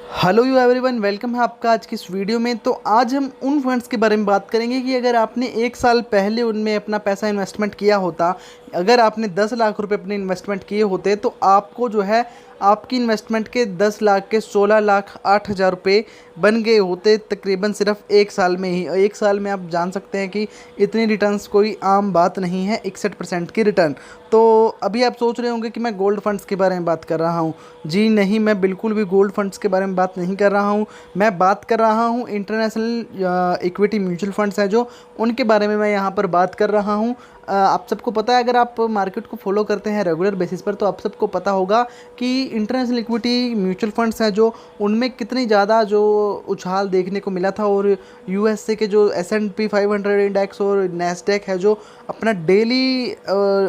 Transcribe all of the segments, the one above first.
Hello you everyone, welcome है आपका आज की इस वीडियो में। तो आज हम उन फंड्स के बारे में बात करेंगे कि अगर आपने एक साल पहले उनमें अपना पैसा इन्वेस्टमेंट किया होता, अगर आपने 10 लाख रुपए अपने इन्वेस्टमेंट किए होते तो आपको जो है आपकी इन्वेस्टमेंट के 10 लाख के 16,08,000 रुपये बन गए होते तकरीबन सिर्फ एक साल में ही। एक साल में आप जान सकते हैं कि इतनी रिटर्न्स कोई आम बात नहीं है, 61% की रिटर्न। तो अभी आप सोच रहे होंगे कि मैं गोल्ड फंड्स के बारे में बात कर रहा हूँ। जी नहीं, मैं बिल्कुल भी गोल्ड फंड्स के बारे में बात नहीं कर रहा हूँ। मैं बात कर रहा हूँ इंटरनेशनल इक्विटी म्यूचुअल फंड्स हैं जो, उनके बारे में मैं यहाँ पर बात कर रहा हूँ। आप सबको पता है, अगर आप मार्केट को फॉलो करते हैं रेगुलर बेसिस पर, तो आप सबको पता होगा कि इंटरनेशनल इक्विटी म्यूचुअल फंड्स हैं जो, उनमें कितनी ज़्यादा जो उछाल देखने को मिला था। और यूएसए के जो S&P 500 इंडेक्स और नैस्डैक है जो अपना डेली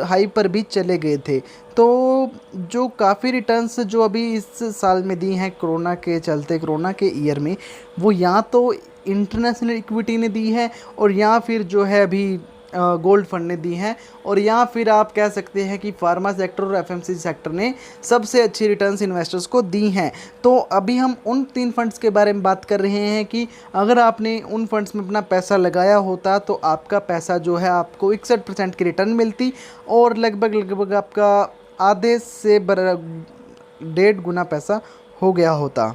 हाई पर भी चले गए थे। तो जो काफ़ी रिटर्न्स जो अभी इस साल में दी हैं कोरोना के चलते, कोरोना के ईयर में, वो या तो इंटरनेशनल इक्विटी ने दी है और या फिर जो है अभी गोल्ड फंड ने दी हैं, और या फिर आप कह सकते हैं कि फार्मा सेक्टर और एफएमसीजी सेक्टर ने सबसे अच्छी रिटर्न्स इन्वेस्टर्स को दी हैं। तो अभी हम उन 3 फंड्स के बारे में बात कर रहे हैं कि अगर आपने उन फंड्स में अपना पैसा लगाया होता तो आपका पैसा जो है आपको 61% की रिटर्न मिलती और लगभग आपका आधे से 1.5 गुना पैसा हो गया होता।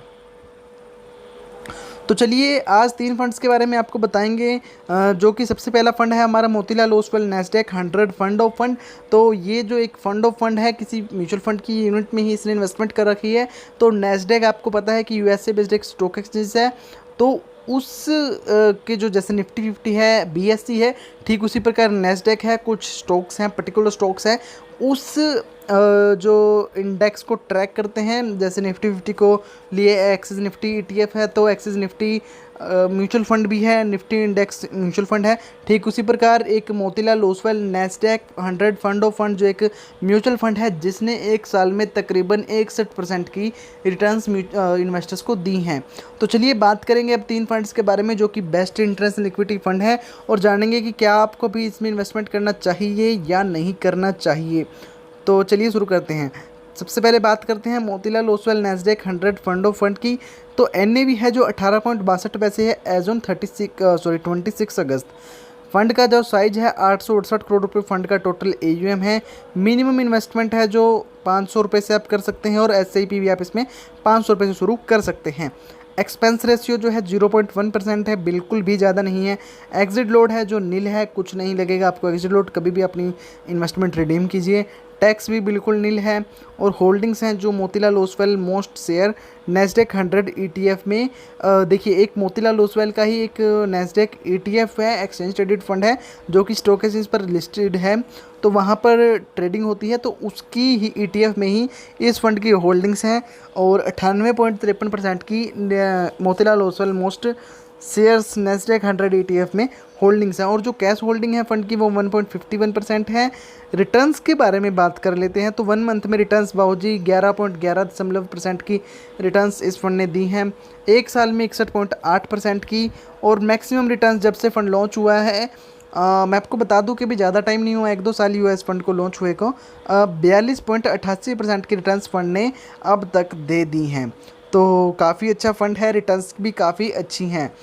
तो चलिए आज 3 फंड्स के बारे में आपको बताएंगे। जो कि सबसे पहला फंड है हमारा Motilal Oswal Nasdaq 100 fund of fund. तो ये जो एक फंड ऑफ फंड है, किसी म्यूचुअल फंड की यूनिट में ही इसने इन्वेस्टमेंट कर रखी है। तो नैस्डैक आपको पता है कि यूएसए बेस्ड एक स्टॉक एक्सचेंज है। तो उस के जो जैसे निफ्टी 50 है, बीएससी है, ठीक उसी प्रकार नैस्डैक है। कुछ स्टॉक्स हैं, पर्टिकुलर स्टॉक्स हैं उस जो इंडेक्स को ट्रैक करते हैं। जैसे निफ्टी 50 को लिए एक्सिस निफ्टी ETF है, तो एक्सिस निफ्टी म्यूचुअल फंड भी है, निफ्टी इंडेक्स म्यूचुअल फंड है। ठीक उसी प्रकार एक Motilal Oswal Nasdaq 100 fund of fund जो एक म्यूचुअल फंड है, जिसने एक साल में तकरीबन 61% की रिटर्न्स इन्वेस्टर्स को दी हैं। तो चलिए बात करेंगे अब 3 फंड्स के बारे में जो कि बेस्ट इंटरनेशनल इक्विटी फंड है, और जानेंगे कि क्या आपको भी इसमें इन्वेस्टमेंट करना चाहिए या नहीं करना चाहिए। तो चलिए शुरू करते हैं। सबसे पहले बात करते हैं Motilal Oswal Nasdaq 100 fund of fund की। तो NAV है जो 18.62 पैसे है एज ऑन 26 अगस्त। फंड का जो साइज है 868 करोड़ रुपए फंड का टोटल AUM है। मिनिमम इन्वेस्टमेंट है जो 500 रुपये से आप कर सकते हैं, और SIP भी आप इसमें 500 रुपये से शुरू कर सकते हैं। एक्सपेंस रेशियो जो है 0.1% है, बिल्कुल भी ज़्यादा नहीं है। एग्जिट लोड है जो नील है, कुछ नहीं लगेगा आपको एग्जिट लोड, कभी भी अपनी इन्वेस्टमेंट रिडीम कीजिए। टैक्स भी बिल्कुल नील है। और होल्डिंग्स हैं जो Motilal Oswal most share Nasdaq 100 ETF में। देखिए, एक मोतीलाल ओसवाल का ही एक नैस्डैक ETF है, एक्सचेंज ट्रेडेड फंड है जो कि स्टॉक एक्सचेंज पर लिस्टेड है, तो वहाँ पर ट्रेडिंग होती है। तो उसकी ही ETF में ही इस फंड की होल्डिंग्स हैं, और 98.53% की Motilal Oswal most shares Nasdaq 100 ETF में होल्डिंग्स हैं। और जो कैश होल्डिंग है फंड की वो 1.51% है। रिटर्न्स के बारे में बात कर लेते हैं। तो 1 मंथ में रिटर्न्स बाबूजी 11.11% की रिटर्न्स इस फंड ने दी हैं। एक साल में 61.8% की। और मैक्सिमम रिटर्न्स जब से फंड लॉन्च हुआ है, मैं आपको बता दूं कि भी ज़्यादा टाइम नहीं हुआ, 1-2 साल हुआ इस फंड को लॉन्च हुए को, 42.88% की रिटर्न्स फंड ने अब तक दे दी हैं। तो काफ़ी अच्छा फंड है, रिटर्न्स भी काफ़ी अच्छी हैं।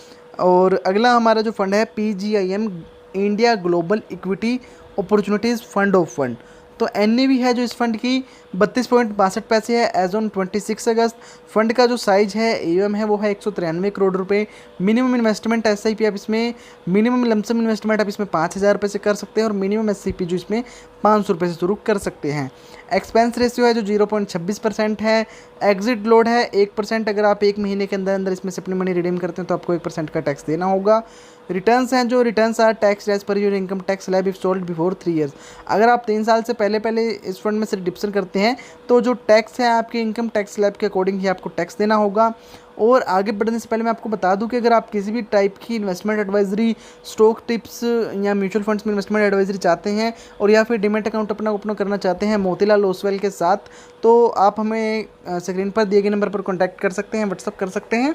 और अगला हमारा जो फंड है PGIM India global equity opportunities fund of fund. तो NAV है जो इस फंड की 32.62 पैसे है एज ऑन 26 अगस्त। फंड का जो साइज है AUM है वो है 193 करोड़ रुपए। मिनिमम इन्वेस्टमेंट SIP आप इसमें, मिनिमम लमसम इन्वेस्टमेंट आप इसमें 5,000 रुपये से कर सकते हैं, और मिनिमम SIP जो इसमें 500 रुपये से शुरू कर सकते हैं। एक्सपेंस रेशियो है जो 0.26% है। एग्जिट लोड है 1%। अगर आप 1 महीने के अंदर अंदर इसमें से अपनी मनी रिडीम करते हैं तो आपको 1% का टैक्स देना होगा। रिटर्न्स हैं जो, returns are taxed as per your income tax slab if sold before 3 years. अगर आप 3 साल से पहले इस फंड में से रिडिप्शन करते हैं तो जो टैक्स है आपके इनकम टैक्स स्लैब के अकॉर्डिंग ही आपको टैक्स देना होगा। और आगे बढ़ने से पहले मैं आपको बता दूं कि अगर आप किसी भी टाइप की इन्वेस्टमेंट एडवाइजरी, स्टॉक टिप्स या म्यूचुअल फंड्स में इन्वेस्टमेंट एडवाइजरी चाहते हैं, और या फिर डीमैट अकाउंट अपना ओपन करना चाहते हैं मोतीलाल ओसवाल के साथ, तो आप हमें स्क्रीन पर दिए गए नंबर पर कॉन्टैक्ट कर सकते हैं, व्हाट्सअप कर सकते हैं।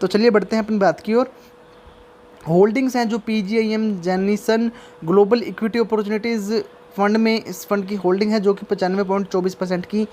तो चलिए बढ़ते हैं अपनी बात की ओर। होल्डिंग्स हैं जो PGIM Jennison global equity opportunities fund में, इस फंड की होल्डिंग है जो कि 95.24% की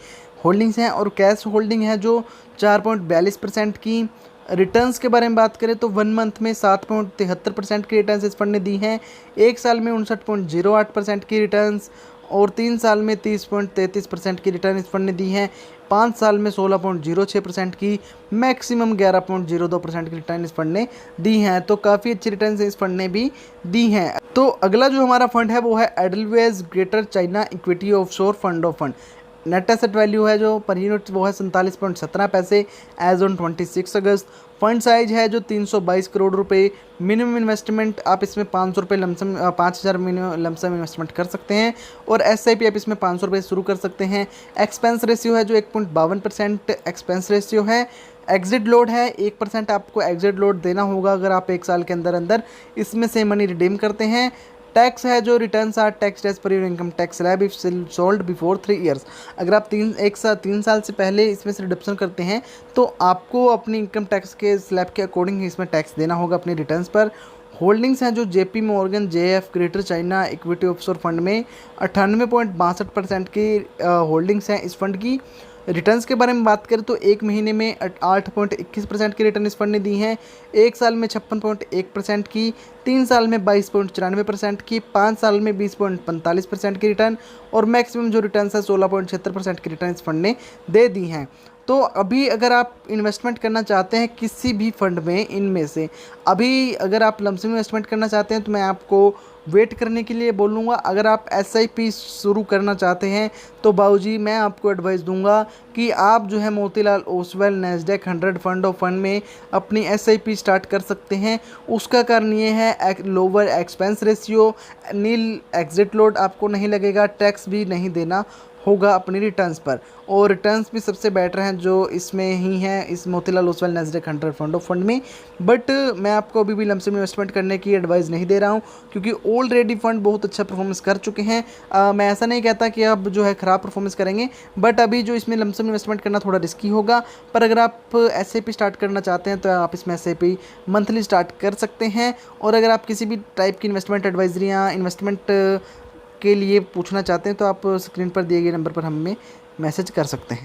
होल्डिंग्स हैं और कैश होल्डिंग है जो 4.42% की। रिटर्न्स के बारे में बात करें तो 1 मंथ में 7.73% की रिटर्न्स इस फंड ने दी हैं, 1 साल में 59.08% की रिटर्न्स और 3 साल में 30.33% की रिटर्न इस फंड ने दी हैं, 5 साल में 16.06% की, मैक्सिमम 11.02% की रिटर्न इस फंड ने दी हैं। तो काफ़ी अच्छी रिटर्न इस फंड ने भी दी हैं। तो अगला जो हमारा फंड है वो है Edelweiss greater China equity offshore fund of fund. Net asset value है जो पर यूनिट वो है 47.17 पैसे as on 26 August. Fund size है जो 322 करोड़ रुपए। मिनिमम इन्वेस्टमेंट आप इसमें 500 रुपये लमसम 5000 मिनिमम लमसम इन्वेस्टमेंट कर सकते हैं और SIP आप इसमें 500 रुपये शुरू कर सकते हैं। एक्सपेंस रेशियो है जो 1.52% एक्सपेंस रेशियो है। एग्जिट लोड है 1% आपको एग्जिट लोड देना होगा अगर आप 1 साल के अंदर अंदर इसमें से मनी रिडीम करते हैं। टैक्स है जो returns are taxed as per your income tax slab if sold before 3 years. अगर आप 3 साल से पहले इसमें से रिडक्शन करते हैं तो आपको अपनी इनकम टैक्स के स्लैब के अकॉर्डिंग इसमें टैक्स देना होगा अपनी रिटर्न्स पर। होल्डिंग्स हैं जो JP Morgan JF greater China equity offshore fund में 98.62% की होल्डिंग्स हैं इस फंड की। रिटर्न्स के बारे में बात करें तो 1 महीने में 8.21% की रिटर्न इस फंड ने दी हैं, 1 साल में 56.1% की, 3 साल में 22.94% की, 5 साल में 20.45% की रिटर्न और मैक्सिमम जो रिटर्न है 16.76% की रिटर्न इस फंड ने दे दी हैं। तो अभी अगर आप इन्वेस्टमेंट करना चाहते हैं किसी भी फंड में इनमें से, अभी अगर आप लमसम इन्वेस्टमेंट करना चाहते हैं तो मैं आपको वेट करने के लिए बोलूँगा। अगर आप SIP शुरू करना चाहते हैं तो बाबूजी मैं आपको एडवाइस दूंगा कि आप जो है Motilal Oswal Nasdaq 100 fund of fund में अपनी SIP स्टार्ट कर सकते हैं। उसका कारण ये है लोअर एक्सपेंस रेशियो, नील एग्जिट लोड आपको नहीं लगेगा, टैक्स भी नहीं देना होगा अपनी रिटर्न्स पर और रिटर्न्स भी सबसे बेटर हैं जो इसमें ही हैं इस Motilal Oswal Nasdaq 100 fund of fund में। बट मैं आपको अभी भी लमसम इन्वेस्टमेंट करने की एडवाइस नहीं दे रहा हूं क्योंकि ऑलरेडी फंड बहुत अच्छा परफॉर्मेंस कर चुके हैं। मैं ऐसा नहीं कहता कि अब जो है ख़राब परफॉर्मेंस करेंगे, बट अभी जो इसमें लमसम इन्वेस्टमेंट करना थोड़ा रिस्की होगा। पर अगर आप SIP स्टार्ट करना चाहते हैं तो आप इसमें SIP मंथली स्टार्ट कर सकते हैं। और अगर आप किसी भी टाइप की इन्वेस्टमेंट एडवाइजरियाँ इन्वेस्टमेंट के लिए पूछना चाहते हैं तो आप स्क्रीन पर दिए गए नंबर पर हमें मैसेज कर सकते हैं।